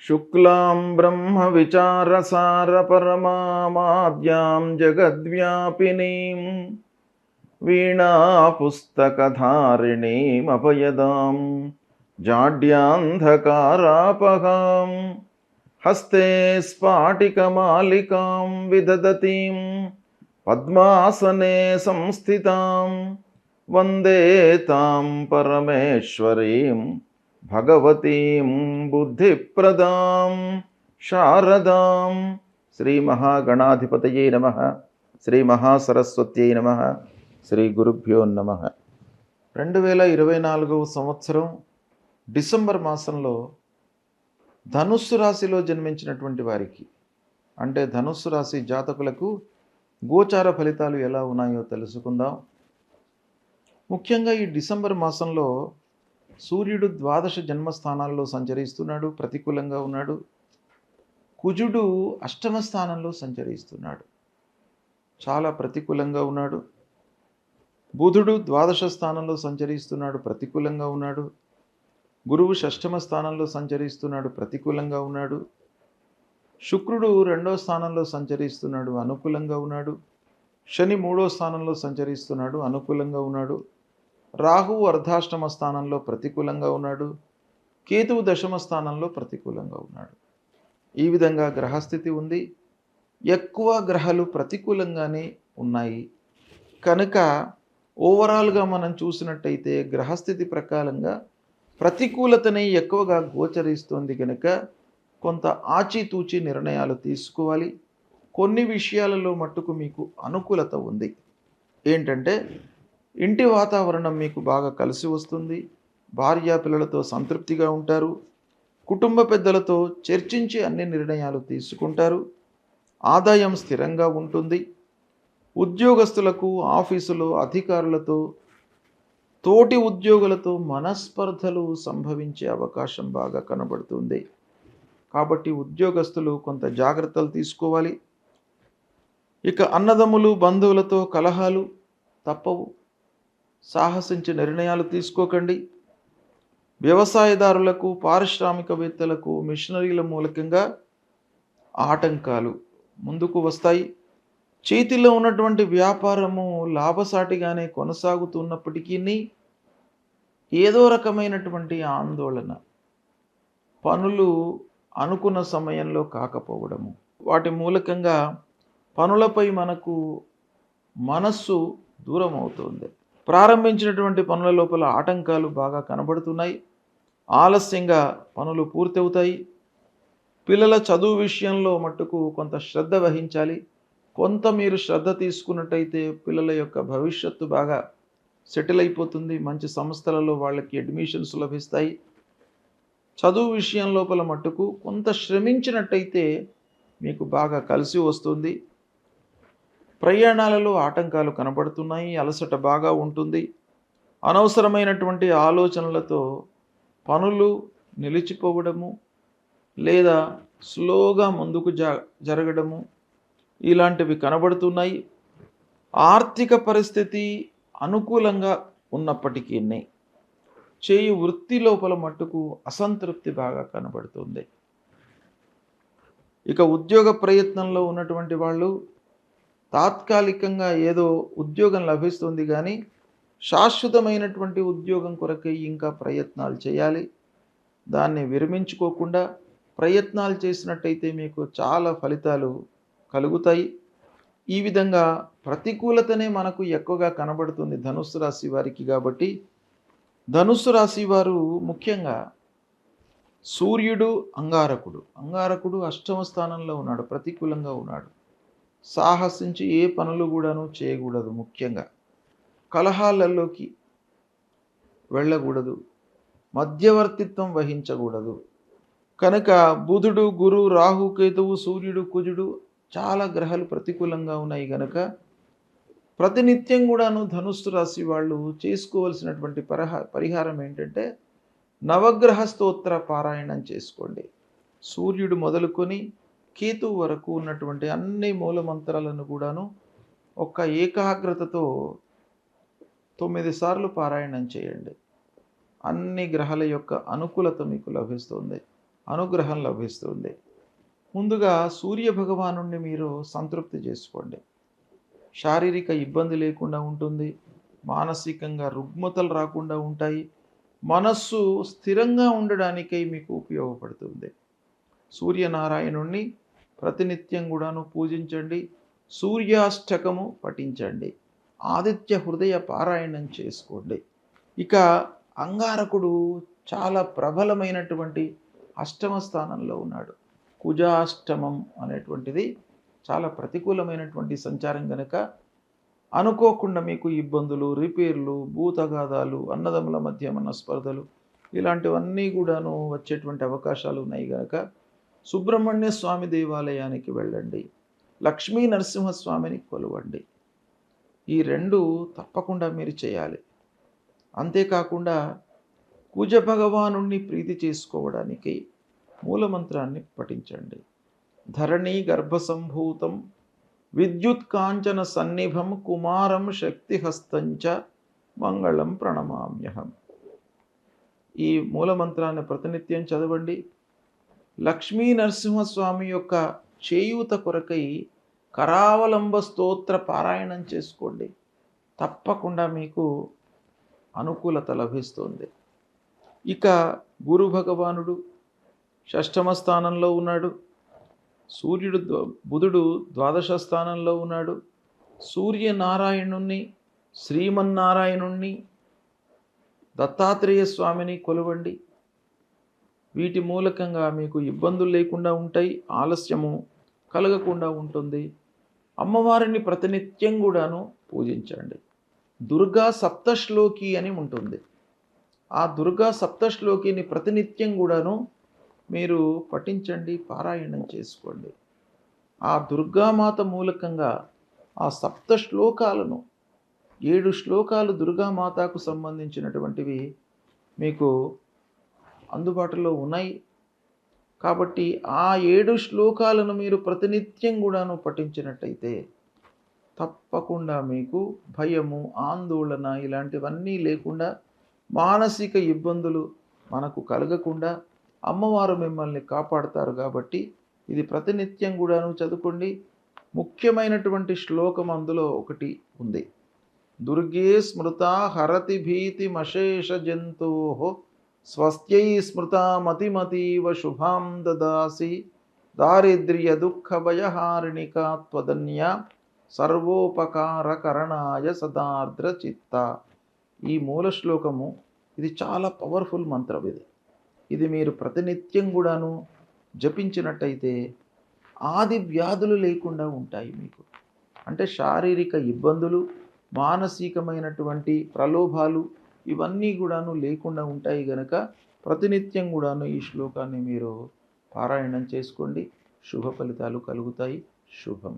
శుక్లాం బ్రహ్మవిచారసారపరమామాద్యాం జగద్వ్యాపినీం వీణాపుస్తకధారిణీమపయదాం జాడ్యాంధకారాపహాం హస్తే స్ఫాటికమాలికాం విదదతీం పద్మాసనే సంస్థితాం వందే తాం పరమేశ్వరీం భగవతీం బుద్ధిప్రదాం శారదాం. శ్రీ మహాగణాధిపతయే నమః. శ్రీ మహాసరస్వత్యై నమః. శ్రీ గురుభ్యో నమః. 2024 సంవత్సరం డిసెంబర్ మాసంలో ధనుస్సు రాశిలో జన్మించినటువంటి వారికి, అంటే ధనుస్సు రాశి జాతకులకు గోచార ఫలితాలు ఎలా ఉన్నాయో తెలుసుకుందాం. ముఖ్యంగా ఈ డిసెంబర్ మాసంలో సూర్యుడు ద్వాదశ జన్మస్థానాల్లో సంచరిస్తున్నాడు, ప్రతికూలంగా ఉన్నాడు. కుజుడు అష్టమ స్థానంలో సంచరిస్తున్నాడు, చాలా ప్రతికూలంగా ఉన్నాడు. బుధుడు ద్వాదశ స్థానంలో సంచరిస్తున్నాడు, ప్రతికూలంగా ఉన్నాడు. గురువు షష్టమ స్థానంలో సంచరిస్తున్నాడు, ప్రతికూలంగా ఉన్నాడు. శుక్రుడు రెండో స్థానంలో సంచరిస్తున్నాడు, అనుకూలంగా ఉన్నాడు. శని మూడో స్థానంలో సంచరిస్తున్నాడు, అనుకూలంగా ఉన్నాడు. రాహువు అర్ధాష్టమ స్థానంలో ప్రతికూలంగా ఉన్నాడు. కేతువు దశమ స్థానంలో ప్రతికూలంగా ఉన్నాడు. ఈ విధంగా గ్రహస్థితి ఉంది. ఎక్కువ గ్రహాలు ప్రతికూలంగానే ఉన్నాయి కనుక ఓవరాల్గా మనం చూసినట్టయితే గ్రహస్థితి ప్రకారంగా ప్రతికూలతనే ఎక్కువగా గోచరిస్తుంది కనుక కొంత ఆచితూచి నిర్ణయాలు తీసుకోవాలి. కొన్ని విషయాలలో మట్టుకు మీకు అనుకూలత ఉంది. ఏంటంటే ఇంటి వాతావరణం మీకు బాగా కలిసి వస్తుంది. భార్యా పిల్లలతో సంతృప్తిగా ఉంటారు. కుటుంబ పెద్దలతో చర్చించి అన్ని నిర్ణయాలు తీసుకుంటారు. ఆదాయం స్థిరంగా ఉంటుంది. ఉద్యోగస్తులకు ఆఫీసులో అధికారులతో, తోటి ఉద్యోగులతో మనస్పర్ధలు సంభవించే అవకాశం బాగా కనబడుతుంది. కాబట్టి ఉద్యోగస్తులు కొంత జాగ్రత్తలు తీసుకోవాలి. ఇక అన్నదమ్ములు బంధువులతో కలహాలు తప్పవు. సాహసించి నిర్ణయాలు తీసుకోకండి. వ్యవసాయదారులకు, పారిశ్రామికవేత్తలకు, మిషనరీల మూలకంగా ఆటంకాలు ముందుకు వస్తాయి. చేతిలో ఉన్నటువంటి వ్యాపారము లాభసాటిగానే కొనసాగుతున్నప్పటికీ ఏదో రకమైనటువంటి ఆందోళన, పనులు అనుకున్న సమయంలో కాకపోవడము, వాటి మూలకంగా పనులపై మనకు మనస్సు దూరం అవుతుంది. ప్రారంభించినటువంటి పనుల లోపల ఆటంకాలు బాగా కనబడుతున్నాయి. ఆలస్యంగా పనులు పూర్తవుతాయి. పిల్లల చదువు విషయంలో మట్టుకు కొంత శ్రద్ధ వహించాలి. కొంత మీరు శ్రద్ధ తీసుకున్నట్టయితే పిల్లల యొక్క భవిష్యత్తు బాగా సెటిల్ అయిపోతుంది. మంచి సంస్థలలో వాళ్ళకి అడ్మిషన్స్ లభిస్తాయి. చదువు విషయం లోపల మట్టుకు కొంత శ్రమించినట్టయితే మీకు బాగా కలిసి వస్తుంది. ప్రయాణాలలో ఆటంకాలు కనబడుతున్నాయి. అలసట బాగా ఉంటుంది. అనవసరమైనటువంటి ఆలోచనలతో పనులు నిలిచిపోవడము లేదా స్లోగా ముందుకు జరగడము ఇలాంటివి కనబడుతున్నాయి. ఆర్థిక పరిస్థితి అనుకూలంగా ఉన్నప్పటికీ చేయు వృత్తి లోపల మట్టుకు అసంతృప్తి బాగా కనబడుతుంది. ఇక ఉద్యోగ ప్రయత్నంలో ఉన్నటువంటి వాళ్ళు తాత్కాలికంగా ఏదో ఉద్యోగం లభిస్తుంది కానీ శాశ్వతమైనటువంటి ఉద్యోగం కొరకై ఇంకా ప్రయత్నాలు చేయాలి. దాన్ని విరమించుకోకుండా ప్రయత్నాలు చేసినట్టయితే మీకు చాలా ఫలితాలు కలుగుతాయి. ఈ విధంగా ప్రతికూలతనే మనకు ఎక్కువగా కనబడుతుంది ధనుస్సు రాశి వారికి. కాబట్టి ధనుస్సు రాశి వారు ముఖ్యంగా సూర్యుడు అంగారకుడు అష్టమ స్థానంలో ఉన్నాడు, ప్రతికూలంగా ఉన్నాడు. సాహసించి ఏ పనులు కూడాను చేయకూడదు. ముఖ్యంగా కలహాలలోకి వెళ్ళకూడదు. మధ్యవర్తిత్వం వహించకూడదు. కనుక బుధుడు, గురు, రాహు, కేతువు, సూర్యుడు, కుజుడు చాలా గ్రహాలు ప్రతికూలంగా ఉన్నాయి కనుక ప్రతినిత్యం కూడాను ధనుస్సు రాశి వాళ్ళు చేసుకోవలసినటువంటి పరిహారం ఏంటంటే నవగ్రహ స్తోత్ర పారాయణం చేసుకోండి. సూర్యుడు మొదలుకొని కేతువు వరకు ఉన్నటువంటి అన్ని మూలమంత్రాలను కూడాను ఒక ఏకాగ్రతతో 9 సార్లు పారాయణం చేయండి. అన్ని గ్రహాల యొక్క అనుకూలత మీకు లభిస్తుంది. అనుగ్రహం లభిస్తుంది. ముందుగా సూర్య భగవానుడిని మీరు సంతృప్తి చేసుకోండి. శారీరక ఇబ్బంది లేకుండా ఉంటుంది. మానసికంగా రుగ్మతలు రాకుండా ఉంటాయి. మనస్సు స్థిరంగా ఉండడానికై మీకు ఉపయోగపడుతుంది. సూర్యనారాయణుణ్ణి ప్రతినిత్యం కూడాను పూజించండి. సూర్యాష్టకము పఠించండి. ఆదిత్య హృదయ పారాయణం చేసుకోండి. ఇక అంగారకుడు చాలా ప్రబలమైనటువంటి అష్టమ స్థానంలో ఉన్నాడు. కుజాష్టమం అనేటువంటిది చాలా ప్రతికూలమైనటువంటి సంచారం గనక అనుకోకుండా మీకు ఇబ్బందులు, రిపేర్లు, భూతగాదాలు, అన్నదమ్ముల మధ్య మనస్పర్ధలు ఇలాంటివన్నీ కూడాను వచ్చేటువంటి అవకాశాలు ఉన్నాయి గనక సుబ్రహ్మణ్య స్వామి దేవాలయానికి వెళ్ళండి. లక్ష్మీ నరసింహస్వామిని కొలవండి. ఈ రెండు తప్పకుండా మీరు చేయాలి. అంతేకాకుండా కుజ భగవానుణ్ణి ప్రీతి చేసుకోవడానికి మూలమంత్రాన్ని పఠించండి. ధరణీ గర్భసంభూతం విద్యుత్ కాంచన సన్నిభం కుమారం శక్తిహస్తంచ మంగళం ప్రణమామ్యహం. ఈ మూలమంత్రాన్ని ప్రతినిత్యం చదవండి. లక్ష్మీ నరసింహస్వామి యొక్క చేయూత కొరకై కరావలంబ స్తోత్ర పారాయణం చేసుకోండి. తప్పకుండా మీకు అనుకూలత లభిస్తుంది. ఇక గురు భగవానుడు షష్టమ స్థానంలో ఉన్నాడు. బుధుడు ద్వాదశ స్థానంలో ఉన్నాడు. సూర్యనారాయణుణ్ణి, శ్రీమన్నారాయణుణ్ణి, దత్తాత్రేయ స్వామిని కొలవండి. వీటి మూలకంగా మీకు ఇబ్బందులు లేకుండా ఉంటాయి. ఆలస్యము కలగకుండా ఉంటుంది. అమ్మవారిని ప్రతినిత్యం కూడాను పూజించండి. దుర్గా సప్తశ్లోకి అని ఉంటుంది. ఆ దుర్గా సప్తశ్లోకిని ప్రతినిత్యం కూడాను మీరు పఠించండి, పారాయణం చేసుకోండి. ఆ దుర్గామాత మూలకంగా ఆ సప్త శ్లోకాలను 7 శ్లోకాలు దుర్గామాతకు సంబంధించినటువంటివి మీకు అందుబాటులో ఉన్నాయి. కాబట్టి ఆ 7 శ్లోకాలను మీరు ప్రతినిత్యం కూడాను పఠించినట్టయితే తప్పకుండా మీకు భయము, ఆందోళన ఇలాంటివన్నీ లేకుండా మానసిక ఇబ్బందులు మనకు కలగకుండా అమ్మవారు మిమ్మల్ని కాపాడుతారు. కాబట్టి ఇది ప్రతినిత్యం కూడాను చదువుకోండి. ముఖ్యమైనటువంటి శ్లోకం అందులో ఒకటి ఉంది. దుర్గే స్మృతా హరతి భీతిమశేష జంతో స్వస్త్యై స్మృతా మతిమతీవ శుభాం దదాసి దారిద్ర్య దుఃఖ భయహారిణికా త్వదన్య సర్వోపకారకరణాయ సదార్ద్ర చిత్త. ఈ మూల శ్లోకము ఇది చాలా పవర్ఫుల్ మంత్రం. ఇది మీరు ప్రతినిత్యం కూడాను జపించినట్టయితే ఆది వ్యాధులు లేకుండా ఉంటాయి మీకు. అంటే శారీరక ఇబ్బందులు, మానసికమైనటువంటి ప్రలోభాలు ఇవన్నీ కూడాను లేకుండా ఉంటాయి గనక ప్రతినిత్యం కూడాను ఈ శ్లోకాన్ని మీరు పారాయణం చేసుకోండి. శుభ ఫలితాలు కలుగుతాయి. శుభం.